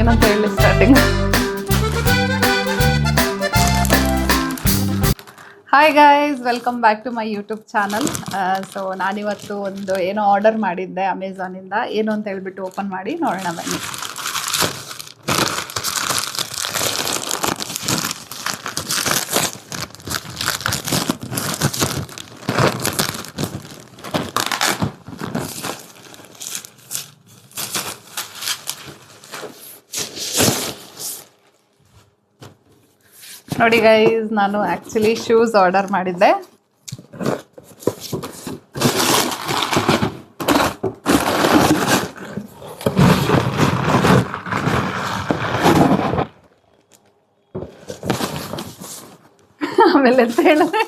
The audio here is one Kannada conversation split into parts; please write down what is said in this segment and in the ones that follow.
ಏನಂತ ಹೇಳಿ starting. Hi guys, welcome back to my YouTube channel. So ನಾನಿವತ್ತು ಒಂದು ಏನೋ ಆರ್ಡರ್ ಮಾಡಿದ್ದೆ ಅಮೆಝಾನಿಂದ. ಏನು ಅಂತ ಹೇಳ್ಬಿಟ್ಟು ಓಪನ್ ಮಾಡಿ ನೋಡೋಣ ಬನ್ನಿ. ನೋಡಿ ಗೈಸ್, ನಾನು ಆ್ಯಕ್ಚುಲಿ ಶೂಸ್ ಆರ್ಡರ್ ಮಾಡಿದ್ದೆ. ಆಮೇಲೆ ಅಂತ ಹೇಳಿದ್ರೆ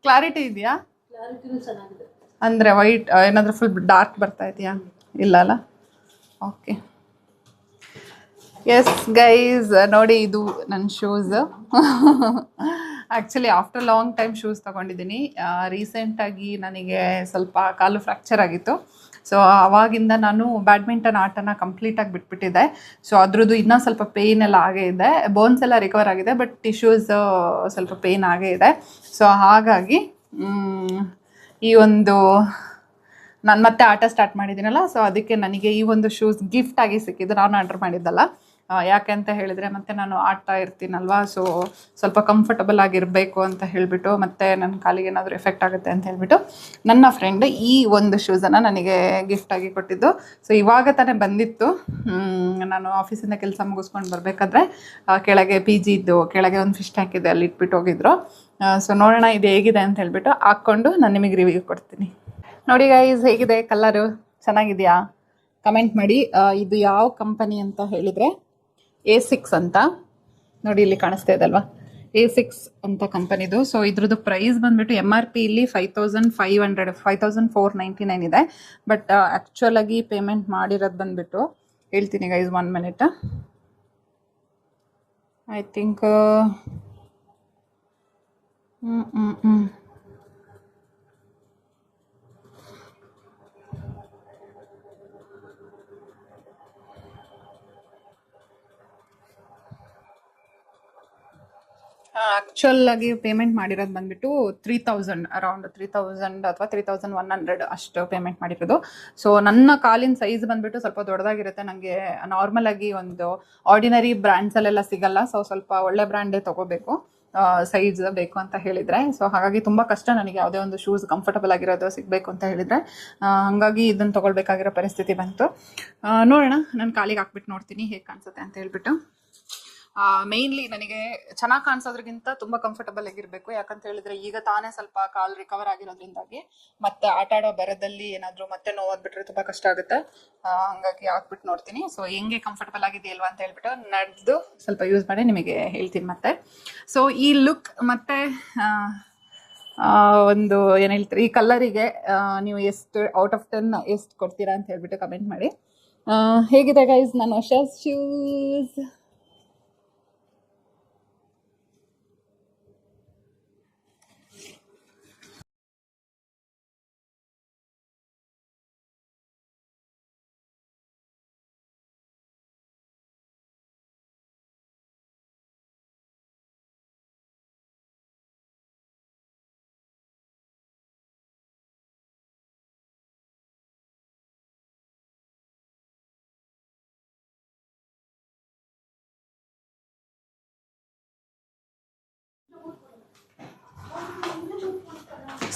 ಕ್ಲಾರಿಟಿ ಇದೆಯಾ? ಅಂದರೆ ವೈಟ್ ಏನಾದರೂ ಫುಲ್ ಡಾರ್ಕ್ ಬರ್ತಾ ಇದೆಯಾ? ಇಲ್ಲ ಅಲ್ಲ? ಓಕೆ. ಎಸ್ ಗೈಸ್, ನೋಡಿ ಇದು ನನ್ನ shoes. Actually after long time shoes ತೊಗೊಂಡಿದ್ದೀನಿ. ರೀಸೆಂಟಾಗಿ ನನಗೆ ಸ್ವಲ್ಪ ಕಾಲು ಫ್ರ್ಯಾಕ್ಚರ್ ಆಗಿತ್ತು. ಸೊ ಆವಾಗಿಂದ ನಾನು ಬ್ಯಾಡ್ಮಿಂಟನ್ ಆಟನ ಕಂಪ್ಲೀಟಾಗಿ ಬಿಟ್ಬಿಟ್ಟಿದ್ದೆ. ಸೊ ಅದ್ರದ್ದು ಇನ್ನೂ ಸ್ವಲ್ಪ ಪೇಯ್ನ್ ಎಲ್ಲ ಆಗೇ ಇದೆ. ಬೋನ್ಸ್ ಎಲ್ಲ ರಿಕವರ್ ಆಗಿದೆ, ಬಟ್ ಟಿಶ್ಯೂಸ್ ಸ್ವಲ್ಪ ಪೇಯ್ನ್ ಆಗೇ ಇದೆ. ಸೊ ಹಾಗಾಗಿ ಈ ಒಂದು ನಾನು ಮತ್ತೆ ಆಟ ಸ್ಟಾರ್ಟ್ ಮಾಡಿದ್ದೀನಲ್ಲ, ಸೊ ಅದಕ್ಕೆ ನನಗೆ ಈ ಒಂದು ಶೂಸ್ ಗಿಫ್ಟಾಗಿ ಸಿಕ್ಕಿದ್ದು. ನಾನು ಆರ್ಡರ್ ಮಾಡಿದ್ದಲ್ಲ. ಯಾಕೆ ಅಂತ ಹೇಳಿದರೆ ಮತ್ತೆ ನಾನು ಆಡ್ತಾ ಇರ್ತೀನಲ್ವ, ಸೊ ಸ್ವಲ್ಪ ಕಂಫರ್ಟಬಲ್ ಆಗಿರಬೇಕು ಅಂತ ಹೇಳಿಬಿಟ್ಟು, ಮತ್ತು ನನ್ನ ಕಾಲಿಗೆ ಏನಾದರೂ ಎಫೆಕ್ಟ್ ಆಗುತ್ತೆ ಅಂತ ಹೇಳಿಬಿಟ್ಟು ನನ್ನ ಫ್ರೆಂಡ್ ಈ ಒಂದು ಶೂಸನ್ನು ನನಗೆ ಗಿಫ್ಟಾಗಿ ಕೊಟ್ಟಿದ್ದು. ಸೊ ಇವಾಗ ತಾನೇ ಬಂದಿತ್ತು. ನಾನು ಆಫೀಸಿಂದ ಕೆಲಸ ಮುಗಿಸ್ಕೊಂಡು ಬರಬೇಕಾದ್ರೆ ಕೆಳಗೆ ಪಿ ಜಿದ್ದು ಕೆಳಗೆ ಒಂದು ಫಿಶ್ ಟ್ಯಾಂಕ್ ಇದೆ, ಅಲ್ಲಿ ಇಟ್ಬಿಟ್ಟು ಹೋಗಿದ್ರು. ಸೊ ನೋಡೋಣ ಇದು ಹೇಗಿದೆ ಅಂತ ಹೇಳಿಬಿಟ್ಟು ಹಾಕ್ಕೊಂಡು ನಾನು ನಿಮಗೆ ರಿವ್ಯೂ ಕೊಡ್ತೀನಿ. ನೋಡಿ ಗೈಸ್, ಹೇಗಿದೆ ಕಲರು? ಚೆನ್ನಾಗಿದೆಯಾ? ಕಮೆಂಟ್ ಮಾಡಿ. ಇದು ಯಾವ ಕಂಪನಿ ಅಂತ ಹೇಳಿದರೆ A6 ಅಂತ. ನೋಡಿ ಇಲ್ಲಿ ಕಾಣಿಸ್ತಾ ಇದಲ್ವಾ, A6 ಅಂತ ಕಂಪನಿದು. ಸೊ ಇದ್ರದ್ದು ಪ್ರೈಸ್ ಬಂದುಬಿಟ್ಟು MRP ಇಲ್ಲಿ 5500 5499 ಇದೆ. ಬಟ್ ಆ್ಯಕ್ಚುಲಾಗಿ ಪೇಮೆಂಟ್ ಮಾಡಿರೋದು ಬಂದುಬಿಟ್ಟು ಹೇಳ್ತೀನಿ ಗೈಸ್, 1 ಮಿನಿಟ್. ಐ ಥಿಂಕ್ ಆ್ಯಕ್ಚುಲಾಗಿ ಪೇಮೆಂಟ್ ಮಾಡಿರೋದು ಬಂದುಬಿಟ್ಟು 3000, ಅರೌಂಡ್ 3000 ಅಥವಾ 3100 ಅಷ್ಟು ಪೇಮೆಂಟ್ ಮಾಡಿರೋದು. ಸೊ ನನ್ನ ಕಾಲಿನ ಸೈಜ್ ಬಂದುಬಿಟ್ಟು ಸ್ವಲ್ಪ ದೊಡ್ಡದಾಗಿರುತ್ತೆ. ನನಗೆ ನಾರ್ಮಲಾಗಿ ಒಂದು ಆರ್ಡಿನರಿ ಬ್ರ್ಯಾಂಡ್ಸಲ್ಲೆಲ್ಲ ಸಿಗಲ್ಲ. ಸೊ ಸ್ವಲ್ಪ ಒಳ್ಳೆ ಬ್ರ್ಯಾಂಡೇ ತೊಗೋಬೇಕು ಸೈಜ್ ಬೇಕು ಅಂತ ಹೇಳಿದರೆ. ಸೊ ಹಾಗಾಗಿ ತುಂಬ ಕಷ್ಟ ನನಗೆ ಯಾವುದೇ ಒಂದು ಶೂಸ್ ಕಂಫರ್ಟಬಲ್ ಆಗಿರೋದು ಸಿಗಬೇಕು ಅಂತ ಹೇಳಿದರೆ. ಹಾಗಾಗಿ ಇದನ್ನು ತೊಗೊಳ್ಬೇಕಾಗಿರೋ ಪರಿಸ್ಥಿತಿ ಬಂತು. ನೋಡೋಣ, ನಾನು ಕಾಲಿಗೆ ಹಾಕ್ಬಿಟ್ಟು ನೋಡ್ತೀನಿ ಹೇಗೆ ಕಾಣಿಸುತ್ತೆ ಅಂತ ಹೇಳ್ಬಿಟ್ಟು. ಮೇಯ್ನ್ಲಿ ನನಗೆ ಚೆನ್ನಾಗಿ ಕಾಣಿಸೋದ್ರಿಗಿಂತ ತುಂಬ ಕಂಫರ್ಟಬಲ್ ಆಗಿರಬೇಕು. ಯಾಕಂತ ಹೇಳಿದರೆ ಈಗ ತಾನೇ ಸ್ವಲ್ಪ ಕಾಲು ರಿಕವರ್ ಆಗಿರೋದ್ರಿಂದಾಗಿ ಮತ್ತೆ ಆಟ ಆಡೋ ಬರೋದಲ್ಲಿ ಏನಾದರೂ ಮತ್ತೆ ನೋವಾಗ್ಬಿಟ್ರೆ ತುಂಬ ಕಷ್ಟ ಆಗುತ್ತೆ. ಹಾಗಾಗಿ ಹಾಕ್ಬಿಟ್ಟು ನೋಡ್ತೀನಿ. ಸೊ ಹೆಂಗೆ ಕಂಫರ್ಟಬಲ್ ಆಗಿದೆಯಲ್ವಾ ಅಂತ ಹೇಳ್ಬಿಟ್ಟು ನಡೆದು ಸ್ವಲ್ಪ ಯೂಸ್ ಮಾಡಿ ನಿಮಗೆ ಹೇಳ್ತೀನಿ ಮತ್ತೆ. ಸೊ ಈ ಲುಕ್ ಮತ್ತು ಒಂದು ಏನು ಹೇಳ್ತೀರಿ, ಈ ಕಲರಿಗೆ ನೀವು ಎಷ್ಟು ಔಟ್ ಆಫ್ 10 ಎಷ್ಟು ಕೊಡ್ತೀರಾ ಅಂತ ಹೇಳ್ಬಿಟ್ಟು ಕಮೆಂಟ್ ಮಾಡಿ. ಹೇಗಿದೆ ಗೈಸ್ ನನ್ನ ಹೊಸ shoes?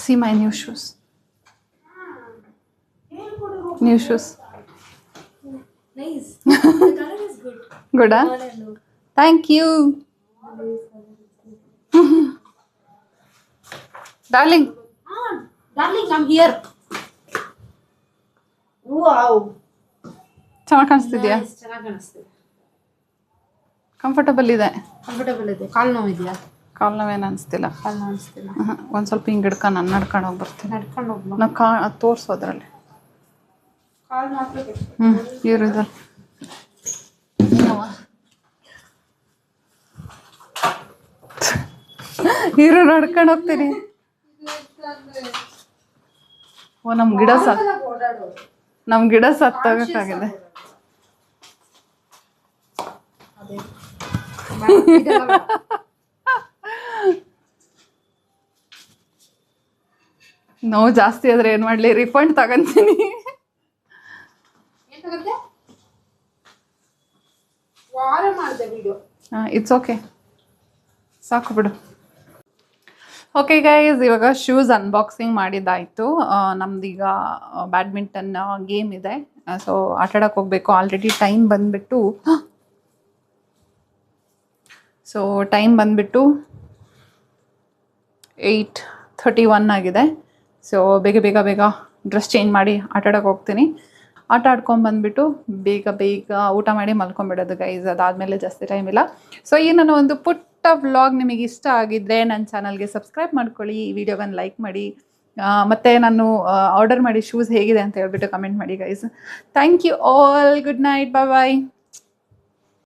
See my new shoes. New shoes. Nice. The color is good. Good, huh? Thank you. Darling. Darling, I'm here. Wow. ಚೆನ್ನಾಗಿ ಕಾಣಿಸ್ತಿದ್ಯಾ? ಚೆನ್ನಾಗಿ ಕಾಣಿಸ್ತಿದೆ. ಕಂಫರ್ಟಬಲ್ ಇದೆ. ಕಂಫರ್ಟಬಲ್ ಇದೆ. ಕಾಲು ನೋವಿದೆಯಾ? ಕಾಲು ನೋವೇನು ಅನಿಸ್ತಿಲ್ಲ. ಕಾಲು ನೋವು ಅನಿಸ್ತಿಲ್ಲ. ಒಂದು ಸ್ವಲ್ಪ ಹಿಂಗೆ ಹಿಡ್ಕೊಂಡು ನಾನು ನಡ್ಕೊಂಡು ಹೋಗಿ ಬರ್ತೀನಿ. ನಡ್ಕೊಂಡು ಹೋಗ್ಬಾ. ನಾವು ತೋರಿಸೋದ್ರಲ್ಲಿ ಕಾಲು ಮಾತ್ರ. ಇರೋದು ಇರು ನಡ್ಕೊಂಡು ಹೋಗ್ತೀನಿ. ಓ ನಮ್ಮ ಗಿಡ ಓಡಾಡೋದು ನಮ್ಮ ಗಿಡ ಸತ್ತೋಗಕ್ಕಾಗಿದೆ. ಅದೇ ನೋವು ಜಾಸ್ತಿ ಆದ್ರೆ ಏನ್ ಮಾಡ್ಲಿ, ರಿಫಂಡ್ ತಗೊಂತೀನಿ. ಏನ್ ತಗತ್ತೆ? ವಾರ ಮಾಡಿದೆ ವಿಡಿಯೋ. ಇಟ್ಸ್ ಓಕೆ, ಸಾಕು ಬಿಡು. ಓಕೆ ಗೈಸ್, ಇವಾಗ ಶೂಸ್ ಅನ್ಬಾಕ್ಸಿಂಗ್ ಮಾಡಿದ್ದಾಯಿತು. ನಮ್ದೀಗ ಬ್ಯಾಡ್ಮಿಂಟನ್ ಗೇಮ್ ಇದೆ, ಸೊ ಆಟಾಡಕ್ಕೆ ಹೋಗಬೇಕು. ಆಲ್ರೆಡಿ ಟೈಮ್ ಬಂದುಬಿಟ್ಟು 8:31 ಆಗಿದೆ. ಸೊ ಬೇಗ ಬೇಗ ಬೇಗ ಡ್ರೆಸ್ ಚೇಂಜ್ ಮಾಡಿ ಆಟಾಡಕ್ಕೆ ಹೋಗ್ತೀನಿ. ಆಟ ಆಡ್ಕೊಂಬಂದ್ಬಿಟ್ಟು ಬೇಗ ಬೇಗ ಊಟ ಮಾಡಿ ಮಲ್ಕೊಂಬಿಡೋದು ಗೈಸ್. ಅದಾದಮೇಲೆ ಜಾಸ್ತಿ ಟೈಮ್ ಇಲ್ಲ. ಸೊ ಈ ನನ್ನ ಒಂದು ಪುಟ್ಟ ವ್ಲಾಗ್ ನಿಮಗೆ ಇಷ್ಟ ಆಗಿದ್ದರೆ ನನ್ನ ಚಾನಲ್ಗೆ ಸಬ್ಸ್ಕ್ರೈಬ್ ಮಾಡ್ಕೊಳ್ಳಿ, ಈ ವಿಡಿಯೋಗನ್ನು ಲೈಕ್ ಮಾಡಿ, ಮತ್ತು ನಾನು ಆರ್ಡರ್ ಮಾಡಿ ಶೂಸ್ ಹೇಗಿದೆ ಅಂತ ಹೇಳ್ಬಿಟ್ಟು ಕಮೆಂಟ್ ಮಾಡಿ guys. Thank you all. Good night, bye bye.